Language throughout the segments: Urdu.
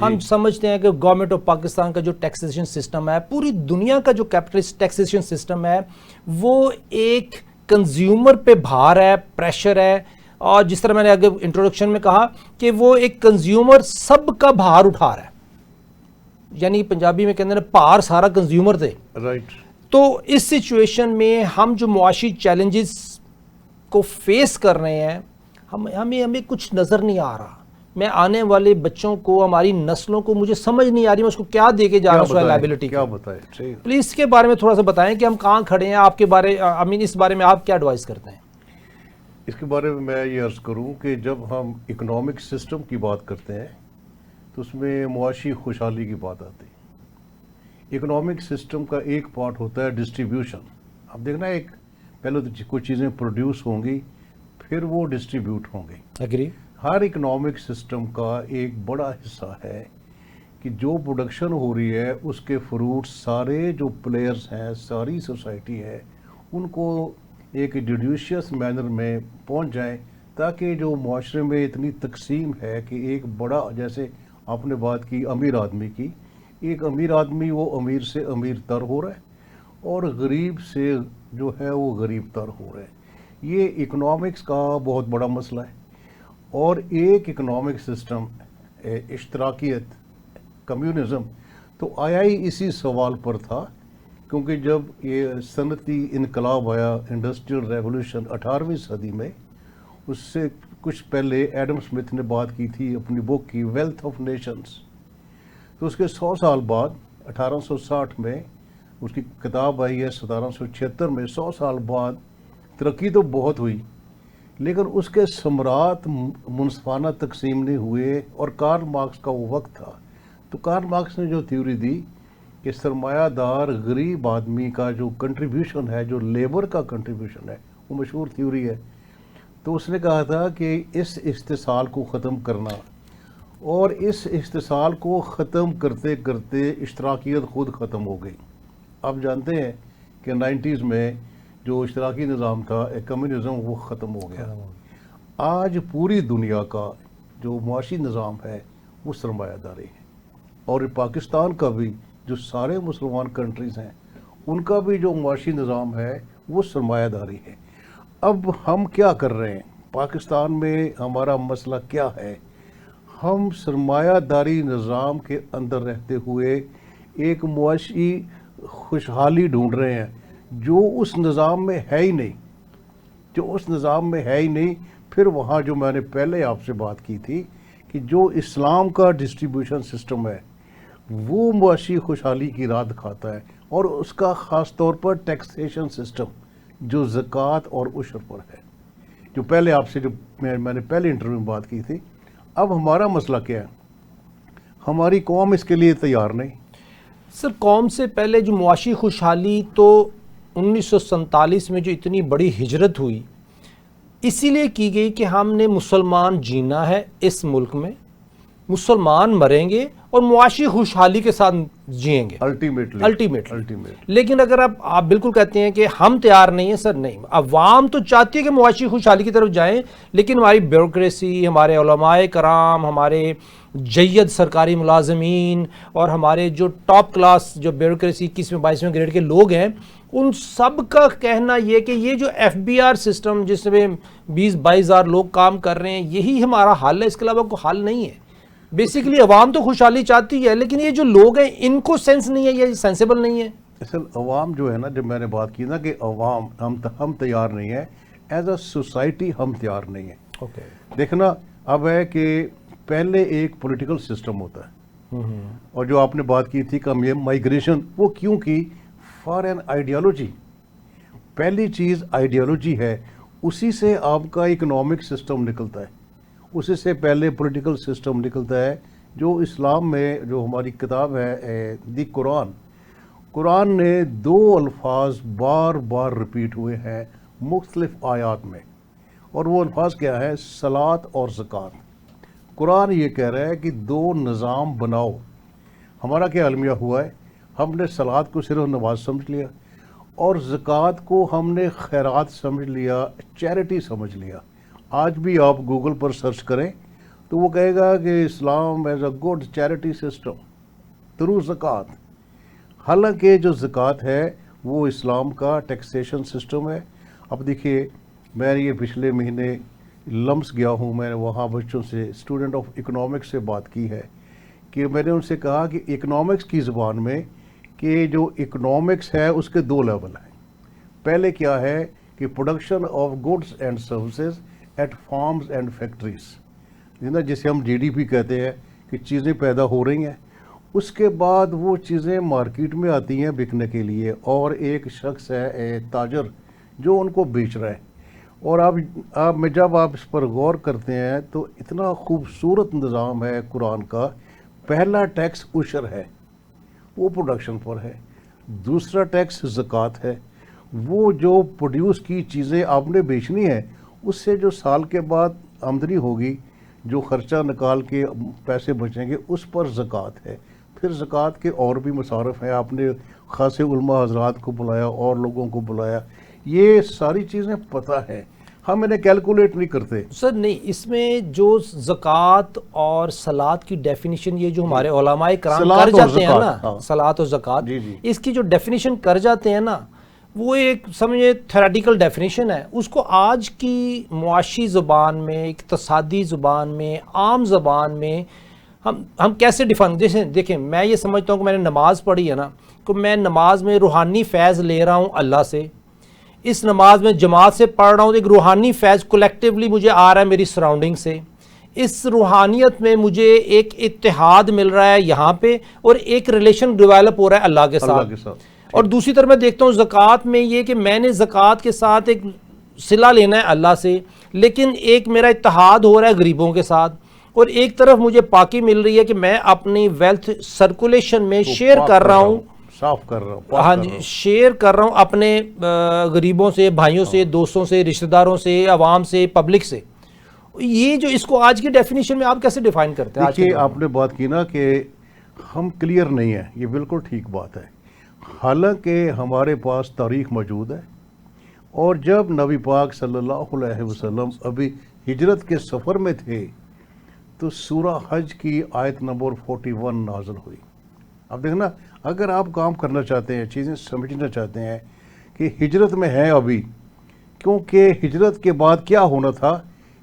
ہم سمجھتے ہیں کہ گورنمنٹ آف پاکستان کا جو ٹیکسیشن سسٹم ہے، پوری دنیا کا جو کیپٹلسٹ ٹیکسیشن سسٹم ہے، وہ ایک کنزیومر پہ بھار ہے، پریشر ہے، اور جس طرح میں نے آگے انٹروڈکشن میں کہا کہ وہ ایک کنزیومر سب کا بھار اٹھا رہا ہے، یعنی پنجابی میں کہتے ہیں پار سارا کنزیومر تھے. رائٹ. تو اس سچویشن میں ہم جو معاشی چیلنجز کو فیس کر رہے ہیں، ہمیں کچھ نظر نہیں آ رہا. میں آنے والے بچوں کو، ہماری نسلوں کو، مجھے سمجھ نہیں آ رہی میں اس کو کیا دے کے جا رہا ہوں لائبلٹی. کیا بتائیں پلیز اس کے بارے میں تھوڑا سا بتائیں کہ ہم کہاں کھڑے ہیں، آپ کے بارے اس بارے میں آپ کیا ایڈوائز کرتے ہیں؟ اس کے بارے میں یہ عرض کروں کہ جب ہم اکنامک سسٹم کی بات کرتے ہیں تو اس میں معاشی خوشحالی کی بات آتی ہے. اکنامک سسٹم کا ایک پارٹ ہوتا ہے ڈسٹریبیوشن. اب دیکھنا، ایک پہلے تو کچھ چیزیں پروڈیوس ہوں گی، پھر وہ ڈسٹریبیوٹ ہوں گی. اگری. ہر اکنامک سسٹم کا ایک بڑا حصہ ہے کہ جو پروڈکشن ہو رہی ہے اس کے فروٹ سارے جو پلیئرز ہیں، ساری سوسائٹی ہے، ان کو ایک جوڈیشیس مینر میں پہنچ جائیں، تاکہ جو معاشرے میں اتنی تقسیم ہے کہ ایک بڑا، جیسے آپ نے بات کی امیر آدمی کی، ایک امیر آدمی وہ امیر سے امیر تر ہو رہا ہے اور غریب سے جو ہے وہ غریب تر ہو رہا ہے. یہ اکنامکس کا بہت بڑا مسئلہ ہے. اور ایک اکنامک سسٹم اشتراکیت، کمیونزم، تو آیا ہی اسی سوال پر تھا، کیونکہ جب یہ صنعتی انقلاب آیا، انڈسٹریل ریولوشن 18ویں صدی میں، اس سے کچھ پہلے ایڈم اسمتھ نے بات کی تھی اپنی بک کی ویلتھ آف نیشنز. تو اس کے 100 سال بعد 1860 میں اس کی کتاب آئی ہے، 1776 میں. 100 سال بعد ترقی تو بہت ہوئی، لیکن اس کے ثمرات منصفانہ تقسیم نہیں ہوئے. اور کارل مارکس کا وہ وقت تھا، تو کارل مارکس نے جو تھیوری دی کہ سرمایہ دار غریب آدمی کا جو کنٹریبیوشن ہے، جو لیبر کا کنٹریبیوشن ہے، وہ مشہور تھیوری ہے. تو اس نے کہا تھا کہ اس استحصال کو ختم کرنا، اور اس استحصال کو ختم کرتے کرتے اشتراکیت خود ختم ہو گئی. آپ جانتے ہیں کہ 90s میں جو اشتراکی نظام تھا، کمیونزم، وہ ختم ہو گیا. آج پوری دنیا کا جو معاشی نظام ہے وہ سرمایہ داری ہے، اور پاکستان کا بھی، جو سارے مسلمان کنٹریز ہیں، ان کا بھی جو معاشی نظام ہے وہ سرمایہ داری ہے. اب ہم کیا کر رہے ہیں پاکستان میں؟ ہمارا مسئلہ کیا ہے؟ ہم سرمایہ داری نظام کے اندر رہتے ہوئے ایک معاشی خوشحالی ڈھونڈ رہے ہیں جو اس نظام میں ہے ہی نہیں، پھر وہاں جو میں نے پہلے آپ سے بات کی تھی کہ جو اسلام کا ڈسٹریبیوشن سسٹم ہے وہ معاشی خوشحالی کی راہ دکھاتا ہے، اور اس کا خاص طور پر ٹیکسیشن سسٹم جو زکوٰۃ اور عشر پر ہے، جو پہلے آپ سے جو میں نے پہلے انٹرویو میں بات کی تھی. اب ہمارا مسئلہ کیا ہے؟ ہماری قوم اس کے لیے تیار نہیں. سر، قوم سے پہلے جو معاشی خوشحالی تو 1947 میں جو اتنی بڑی ہجرت ہوئی، اسی لیے کی گئی کہ ہم نے مسلمان جینا ہے اس ملک میں، مسلمان مریں گے اور معاشی خوشحالی کے ساتھ جئیں گے الٹیمیٹلی. لیکن اگر آپ بالکل کہتے ہیں کہ ہم تیار نہیں ہیں، سر نہیں، عوام تو چاہتی ہے کہ معاشی خوشحالی کی طرف جائیں، لیکن ہماری بیوروکریسی، ہمارے علماء کرام، ہمارے جید سرکاری ملازمین اور ہمارے جو ٹاپ کلاس جو بیوروکریسی 21ویں 22ویں گریڈ کے لوگ ہیں، ان سب کا کہنا یہ کہ یہ جو ایف بی آر سسٹم جس میں 20-22 ہزار لوگ کام کر رہے ہیں، یہی ہمارا حل ہے، اس کے علاوہ کوئی حل نہیں ہے. بیسیکلی عوام تو خوشحالی چاہتی ہے، لیکن یہ جو لوگ ہیں ان کو سینس نہیں ہے، یہ سینسیبل نہیں ہے. اصل عوام جو ہے نا، جب میں نے بات کی نا کہ عوام ہم تیار نہیں ہیں، ایز اے سوسائٹی ہم تیار نہیں ہیں. دیکھنا اب ہے کہ پہلے ایک پولیٹیکل سسٹم ہوتا ہے، اور جو آپ نے بات کی تھی کہ مائیگریشن، وہ کیوں کی؟ For an ideology. پہلی چیز آئیڈیالوجی ہے، اسی سے آپ کا اکنامک سسٹم نکلتا ہے، اسی سے پہلے پولیٹیکل سسٹم نکلتا ہے. جو اسلام میں جو ہماری کتاب ہے دی قرآن نے 2 الفاظ بار بار ریپیٹ ہوئے ہیں مختلف آیات میں، اور وہ الفاظ کیا ہے؟ صلاۃ اور زکوٰۃ. قرآن یہ کہہ رہا ہے کہ 2 نظام بناؤ. ہمارا کیا المیہ ہوا ہے؟ ہم نے صلاۃ کو صرف نماز سمجھ لیا، اور زکوٰۃ کو ہم نے خیرات سمجھ لیا، چیریٹی سمجھ لیا. آج بھی آپ گوگل پر سرچ کریں تو وہ کہے گا کہ Islam is a good charity system through زکوٰۃ. حالانکہ جو زکوٰۃ ہے وہ اسلام کا ٹیکسیشن سسٹم ہے. اب دیکھیے میں یہ پچھلے مہینے لمس گیا ہوں، میں نے وہاں بچوں سے اسٹوڈنٹ آف اکنامکس سے بات کی ہے کہ میں نے ان سے کہا کہ اکنامکس کی زبان میں کہ جو اکنامکس ہے اس کے 2 لیول ہیں. پہلے کیا ہے کہ production of goods and services at farms and factories, جسے ہم جی ڈی پی کہتے ہیں کہ چیزیں پیدا ہو رہی ہیں. اس کے بعد وہ چیزیں مارکیٹ میں آتی ہیں بکنے کے لیے، اور ایک شخص ہے تاجر جو ان کو بیچ رہا ہے. اور جب آپ اس پر غور کرتے ہیں تو اتنا خوبصورت نظام ہے قرآن کا. پہلا ٹیکس عشر ہے، وہ پروڈکشن پر ہے. دوسرا ٹیکس زکوٰۃ ہے، وہ جو پروڈیوس کی چیزیں آپ نے بیچنی ہے اس سے جو سال کے بعد آمدنی ہوگی، جو خرچہ نکال کے پیسے بچیں گے، اس پر زکوٰۃ ہے. پھر زکوٰۃ کے اور بھی مصارف ہیں. آپ نے خاصے علماء حضرات کو بلایا اور لوگوں کو بلایا، یہ ساری چیزیں پتہ ہے، ہم انہیں کیلکولیٹ نہیں کرتے. سر نہیں، اس میں جو زکوٰۃ اور صلاۃ کی ڈیفینیشن یہ جو ہمارے علماء کرام کر جاتے ہیں نا، صلاۃ اور زکوٰۃ، اس کی جو ڈیفینیشن کر جاتے ہیں نا، وہ ایک سمجھے تھیوریٹیکل ڈیفینیشن ہے. اس کو آج کی معاشی زبان میں، اقتصادی زبان میں، عام زبان میں ہم کیسے ڈیفائن؟ جیسے دیکھیں، میں یہ سمجھتا ہوں کہ میں نے نماز پڑھی ہے نا، کہ میں نماز میں روحانی فیض لے رہا ہوں اللہ سے. اس نماز میں جماعت سے پڑھ رہا ہوں تو ایک روحانی فیض کولیکٹیولی مجھے آ رہا ہے میری سراؤنڈنگ سے. اس روحانیت میں مجھے ایک اتحاد مل رہا ہے یہاں پہ، اور ایک ریلیشن ڈیولپ ہو رہا ہے اللہ کے ساتھ. اور دوسری طرف میں دیکھتا ہوں زکوٰۃ میں یہ کہ میں نے زکوٰۃ کے ساتھ ایک صلہ لینا ہے اللہ سے، لیکن ایک میرا اتحاد ہو رہا ہے غریبوں کے ساتھ، اور ایک طرف مجھے پاکی مل رہی ہے کہ میں اپنی ویلتھ سرکولیشن میں شیئر کر رہا ہوں، صاف کر رہا ہوں. ہاں جی، شیئر کر رہا ہوں اپنے غریبوں سے، بھائیوں سے، دوستوں سے، رشتہ داروں سے، عوام سے، پبلک سے. یہ جو اس کو آج کی ڈیفینیشن میں آپ کیسے ڈیفائن کرتے ہیں؟ دیکھیے آپ نے بات کی نا کہ ہم کلیئر نہیں ہیں، یہ بالکل ٹھیک بات ہے. حالانکہ ہمارے پاس تاریخ موجود ہے، اور جب نبی پاک صلی اللہ علیہ وسلم ابھی ہجرت کے سفر میں تھے تو سورہ حج کی آیت نمبر 41 نازل ہوئی. اب دیکھنا، اگر آپ کام کرنا چاہتے ہیں، چیزیں سمجھنا چاہتے ہیں کہ ہجرت میں ہے ابھی، کیونکہ ہجرت کے بعد کیا ہونا تھا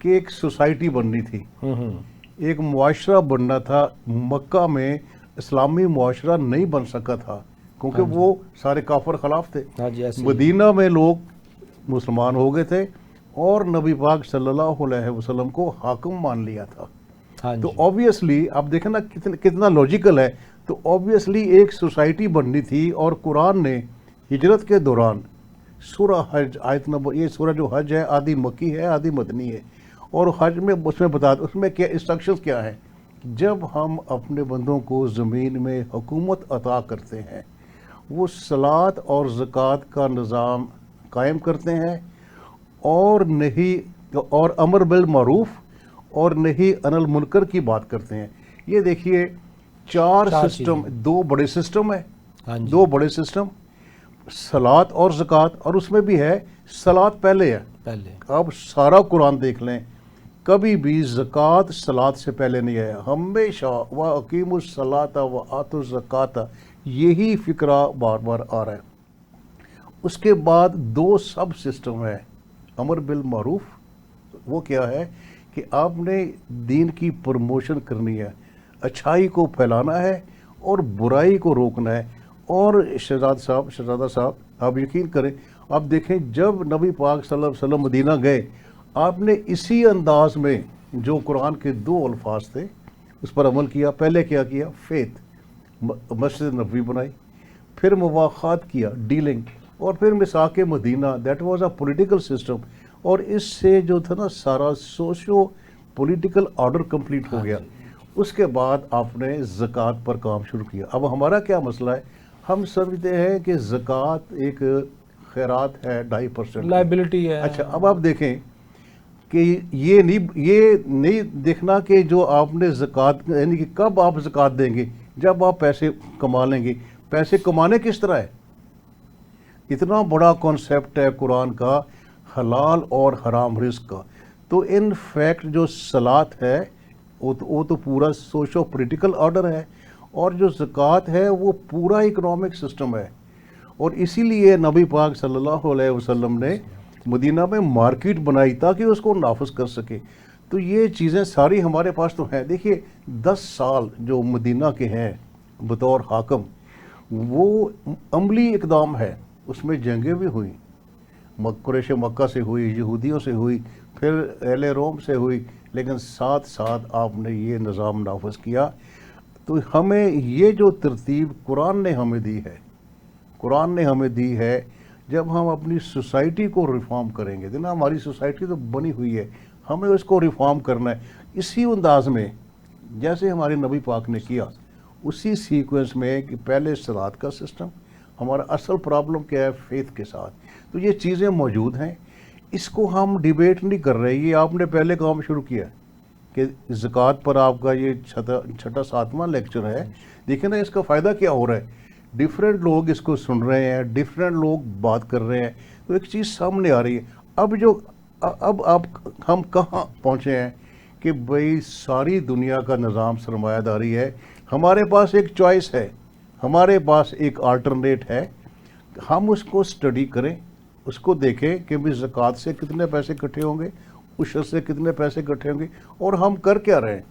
کہ ایک سوسائٹی بننی تھی، ایک معاشرہ بننا تھا. مکہ میں اسلامی معاشرہ نہیں بن سکا تھا کیونکہ وہ سارے کافر خلاف تھے. مدینہ میں لوگ مسلمان ہو گئے تھے اور نبی پاک صلی اللہ علیہ وسلم کو حاکم مان لیا تھا. تو اوبیسلی آپ دیکھیں نا کتنا لاجیکل ہے. تو اوبیسلی ایک سوسائٹی بننی تھی، اور قرآن نے ہجرت کے دوران سورہ حج آیت نمبر، یہ سورہ جو حج ہے آدھی مکی ہے آدھی مدنی ہے، اور حج میں اس میں کیا انسٹرکشنز کیا ہے؟ جب ہم اپنے بندوں کو زمین میں حکومت عطا کرتے ہیں، وہ صلاۃ اور زکوٰۃ کا نظام قائم کرتے ہیں، اور امر بالمعروف اور نہی عن المنکر کی بات کرتے ہیں. یہ دیکھیے 4 سسٹم، 2 بڑے سسٹم ہیں، 2 بڑے سسٹم، صلاۃ اور زکوٰۃ. اور اس میں بھی ہے صلاۃ پہلے ہے. اب سارا قرآن دیکھ لیں، کبھی بھی زکوٰۃ صلاۃ سے پہلے نہیں ہے. ہمیشہ وَأَقِیمُوا الصَّلَاةَ وَآتُوا الزَّکَاةَ، یہی فکرہ بار بار آ رہا ہے. اس کے بعد 2 سب سسٹم ہے. امر بالمعروف، وہ کیا ہے کہ آپ نے دین کی پروموشن کرنی ہے، اچھائی کو پھیلانا ہے اور برائی کو روکنا ہے. اور شہزادہ صاحب آپ یقین کریں، آپ دیکھیں جب نبی پاک صلی اللہ علیہ وسلم مدینہ گئے، آپ نے اسی انداز میں جو قرآن کے 2 الفاظ تھے اس پر عمل کیا. پہلے کیا کیا؟ فیتھ، مسجد نبوی بنائی، پھر مواخات کیا، ڈیلنگ، اور پھر میثاق مدینہ، that was a political system. اور اس سے جو تھا نا سارا سوشو پولیٹیکل آرڈر کمپلیٹ ہو گیا. اس کے بعد آپ نے زکوٰۃ پر کام شروع کیا. اب ہمارا کیا مسئلہ ہے؟ ہم سمجھتے ہیں کہ زکوٰۃ ایک خیرات ہے 2.5% لائبلٹی ہے. اچھا اب آپ دیکھیں کہ یہ نہیں دیکھنا کہ جو آپ نے زکوٰۃ، یعنی کہ کب آپ زکوٰۃ دیں گے؟ جب آپ پیسے کما لیں گے. پیسے کمانے کس طرح ہے؟ اتنا بڑا کانسیپٹ ہے قرآن کا، حلال اور حرام رزق کا. تو ان فیکٹ جو صلاۃ ہے وہ تو پورا سوشو پولیٹیکل آرڈر ہے، اور جو زکوٰۃ ہے وہ پورا اکنامک سسٹم ہے، اور اسی لیے نبی پاک صلی اللہ علیہ وسلم نے مدینہ میں مارکیٹ بنائی تاکہ اس کو نافذ کر سکے۔ تو یہ چیزیں ساری ہمارے پاس تو ہیں۔ دیکھیے 10 سال جو مدینہ کے ہیں بطور حاکم، وہ عملی اقدام ہے، اس میں جنگیں بھی ہوئیں، قریش مکہ سے ہوئی، یہودیوں سے ہوئی، پھر اہل روم سے ہوئی، لیکن ساتھ ساتھ آپ نے یہ نظام نافذ کیا۔ تو ہمیں یہ جو ترتیب قرآن نے ہمیں دی ہے، قرآن نے ہمیں دی ہے، جب ہم اپنی سوسائٹی کو ریفارم کریں گے، دیکھنا ہماری سوسائٹی تو بنی ہوئی ہے، ہمیں اس کو ریفارم کرنا ہے اسی انداز میں جیسے ہمارے نبی پاک نے کیا، اسی سیکوینس میں کہ پہلے صلاۃ کا سسٹم۔ ہمارا اصل پرابلم کیا ہے؟ فیتھ کے ساتھ۔ تو یہ چیزیں موجود ہیں، اس کو ہم ڈیبیٹ نہیں کر رہے۔ یہ آپ نے پہلے کام شروع کیا کہ زکوٰۃ پر آپ کا یہ چھٹا ساتواں لیکچر ہے۔ دیکھیں نا اس کا فائدہ کیا ہو رہا ہے، ڈیفرنٹ لوگ اس کو سن رہے ہیں، ڈیفرنٹ لوگ بات کر رہے ہیں، تو ایک چیز سامنے آ رہی ہے۔ اب ہم کہاں پہنچے ہیں کہ بھئی ساری دنیا کا نظام سرمایہ داری ہے، ہمارے پاس ایک چوائس ہے، ہمارے پاس ایک آلٹرنیٹ ہے، ہم اس کو سٹڈی کریں، اس کو دیکھیں کہ بھی زکوٰۃ سے کتنے پیسے اکٹھے ہوں گے، عشر سے کتنے پیسے اکٹھے ہوں گے، اور ہم کر کیا رہے ہیں۔